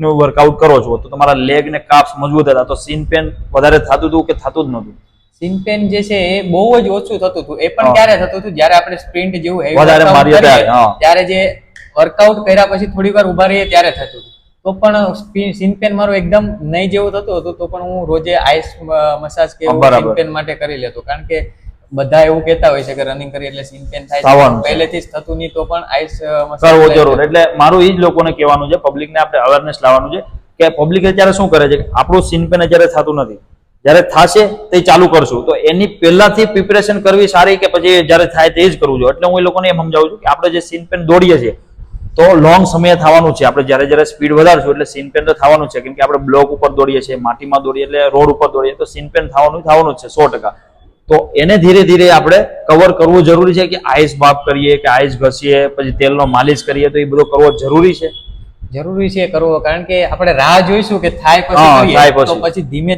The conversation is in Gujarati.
નું વર્કઆઉટ કરો છો તો તમારા લેગ ને કાપ્સ મજબૂત હતા, તો સીન પેન વધારે થતું હતું કે થતું જ નહોતું? સીન પેન જે છે એ બહુ જ ઓછું થતું હતું. એ પણ ક્યારે થતું હતું? જયારે આપણે સ્પ્રિન્ટ જેવું heavy વધારે workout મારીએ કરીએ, ત્યારે, ત્યારે જે વર્કઆઉટ કર્યા પછી થોડી વાર ઉભા રહીએ ત્યારે થતું હતું. તો પણ સીન પેન મારું એકદમ નહીં જેવું થતું હતું, તો પણ હું રોજે આઈસ મસાજ કે સીન પેન માટે કરી લેતો. કારણ કે બધા એવું કહેતા હોય છે કે રનિંગ કરી એટલે સીન પેન થાય છે, પહેલેથી જ થતું નહીં તો પણ આઈસ મસાજ કરવો જરૂર. એટલે મારું એ જ લોકોને કહેવાનું છે, પબ્લિકને આપણે અવેરનેસ લાવવાનું છે કે પબ્લિક અત્યારે શું કરે છે, આપણું સીન પેન અત્યારે થતું નથી, જયારે થશે તે ચાલુ કરશું, તો એની પહેલાથી પ્રિપેરેશન કરવી સારી કે પછી જયારે થાય તે જ કરવું જોઈએ. એટલે હું એ લોકોને એમ સમજાવું છું કે આપણે જે સીન પેન દોડીએ છીએ તો લોંગ સમય થવાનું છે. આપણે જયારે સ્પીડ વધારશું એટલે સીન પેન તો થવાનું છે, કેમ કે આપણે બ્લોક ઉપર દોડીએ છીએ, માટીમાં દોડીએ એટલે રોડ ઉપર દોડીએ તો સીન પેન થવાનું જ છે 100%. તો એને ધીરે ધીરે આપણે કવર કરવું જરૂરી છે કે આઈસ બાફ કરીએ કે આઈસ ઘસીએ, પછી તેલનો માલિશ કરીએ, તો એ બધું કરવો જરૂરી છે. જરૂરી છે કરવો, કારણ કે આપણે રાહ જોઈશું કે થાય પછી કરીએ તો પછી ધીમે